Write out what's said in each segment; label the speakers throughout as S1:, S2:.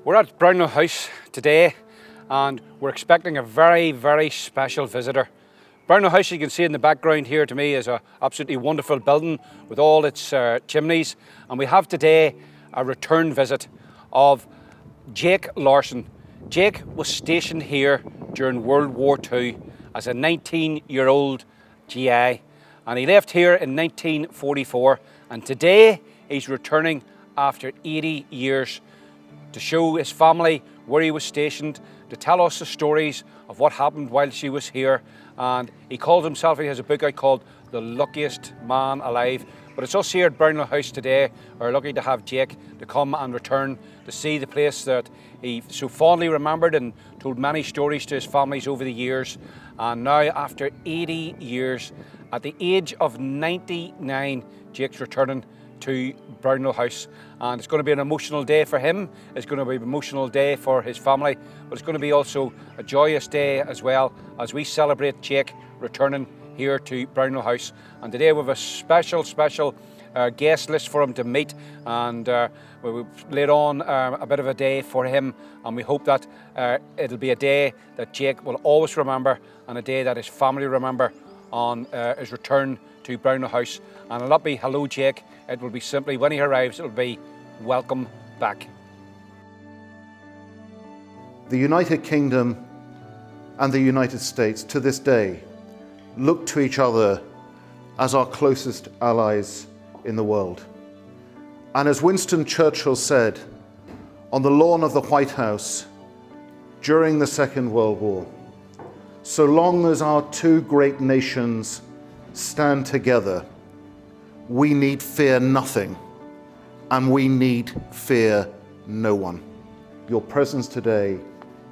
S1: We're at Brownlow House today and we're expecting a very, very special visitor. Brownlow House, you can see in the background here to me, is an absolutely wonderful building with all its chimneys. And we have today a return visit of Jake Larson. Jake was stationed here during World War II as a 19-year-old GI, and he left here in 1944, and today he's returning after 80 years to show his family where he was stationed, to tell us the stories of what happened while she was here. And he calls himself, he has a book out called The Luckiest Man Alive. But it's us here at Brownlow House today are lucky to have Jake to come and return to see the place that he so fondly remembered and told many stories to his families over the years. And now, after 80 years, at the age of 99, Jake's returning to Brownlow House, and it's going to be an emotional day for him. It's going to be an emotional day for his family, but it's going to be also a joyous day as well as we celebrate Jake returning here to Brownlow House. And today we have a special guest list for him to meet, and we've laid on a bit of a day for him, and we hope that it'll be a day that Jake will always remember, and a day that his family remember on his return to Brownlow House. And it'll not be hello Jake, it will be simply, when he arrives, it'll be welcome back.
S2: The United Kingdom and the United States to this day look to each other as our closest allies in the world. And as Winston Churchill said on the lawn of the White House during the Second World War, so long as our two great nations stand together, we need fear nothing, and we need fear no one. Your presence today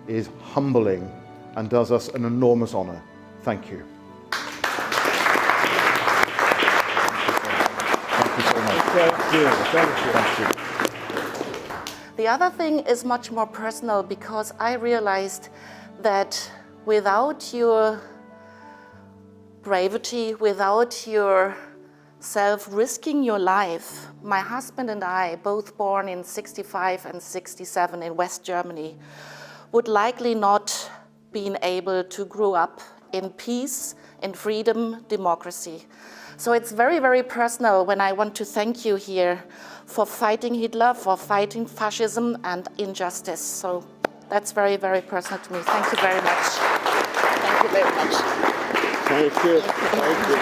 S2: is humbling and does us an enormous honor. Thank you. Thank you so much.
S3: Thank you. Thank you.
S4: The other thing is much more personal, because I realized that without your bravery, without your risking your life, my husband and I, both born in 65 and 67 in West Germany, would likely not been able to grow up in peace, in freedom, democracy. So it's very, very personal when I want to thank you here for fighting Hitler, for fighting fascism and injustice. So that's very, very personal to me. Thank you very much. Thank you very much.
S3: Thank you. Thank you.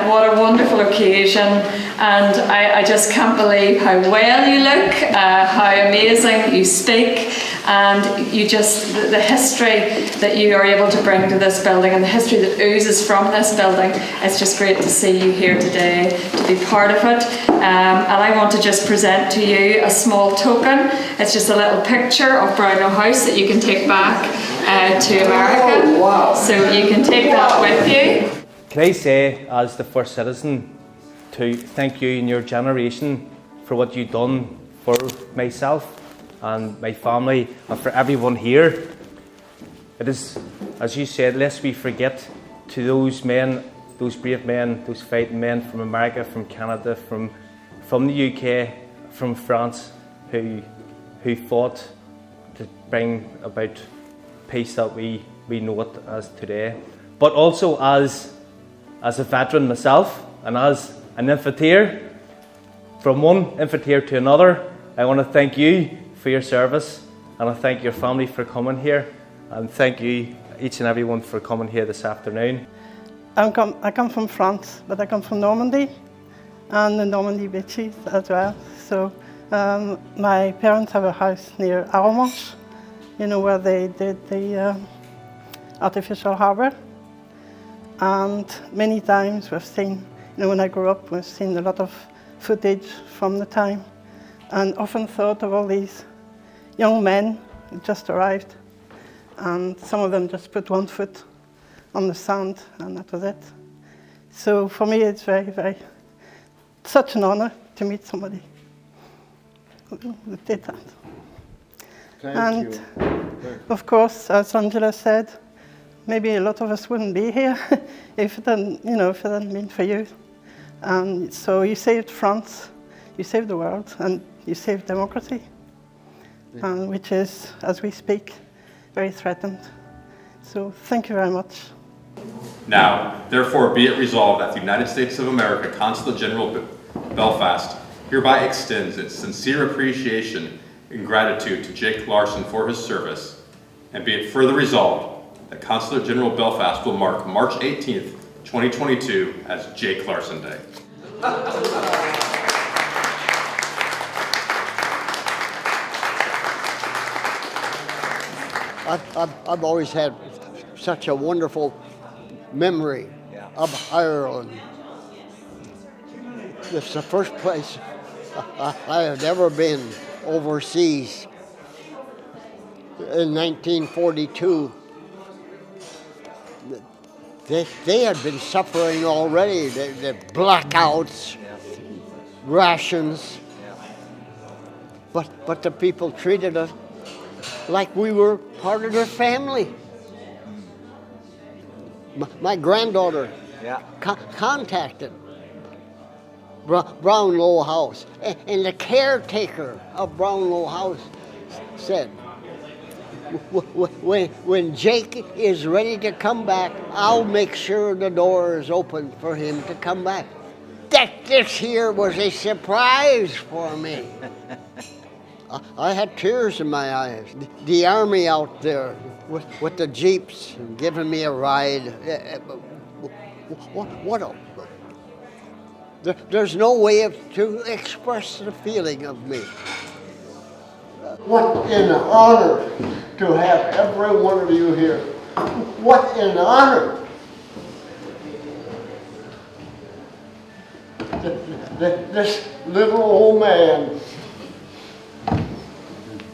S5: What a wonderful occasion, and I just can't believe how well you look, how amazing you speak, and you just, the history that you are able to bring to this building and the history that oozes from this building. It's just great to see you here today, to be part of it. And I want to just present to you a small token. It's just a little picture of Brownlow House that you can take back to America.
S3: Oh, wow.
S5: So you can take that with you.
S6: Can I say, as the first citizen, to thank you and your generation for what you've done for myself and my family and for everyone here. It is, as you said, lest we forget to those men, those brave men, those fighting men from America, from Canada, from the UK, from France, who fought to bring about peace that we know it as today. But also as a veteran myself and as an infanteer, from one infanteer to another, I want to thank you for your service, and I thank your family for coming here, and thank you each and everyone for coming here this afternoon.
S7: I come from France, but I come from Normandy and the Normandy beaches as well. So my parents have a house near Arromanches, where they did the artificial harbour. And many times we've seen, when I grew up, we've seen a lot of footage from the time, and often thought of all these young men who just arrived, and some of them just put one foot on the sand, and that was it. So for me, it's very, very, such an honor to meet somebody who did that.
S3: Thank you.
S7: Of course, as Angela said, maybe a lot of us wouldn't be here if it hadn't been for you. And so you saved France, you save the world and you save democracy, and which is, as we speak, very threatened. So thank you very much.
S8: Now, therefore, be it resolved that the United States of America Consulate General Belfast hereby extends its sincere appreciation and gratitude to Jake Larson for his service, and be it further resolved that Consulate General Belfast will mark March 18th, 2022 as Jake Larson Day.
S3: I've always had such a wonderful memory of Ireland. It's the first place I had ever been overseas. In 1942, they had been suffering already, the blackouts, rations, but the people treated us like we were part of their family. My granddaughter contacted Brownlow House, and the caretaker of Brownlow House said, when Jake is ready to come back, I'll make sure the door is open for him to come back. This here was a surprise for me. I had tears in my eyes. The army out there with the jeeps and giving me a ride. There's no way to express the feeling of me. What an honor to have every one of you here. What an honor. This little old man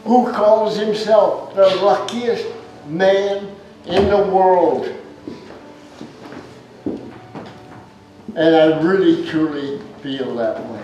S3: who calls himself the luckiest man in the world. And I really, truly feel that way.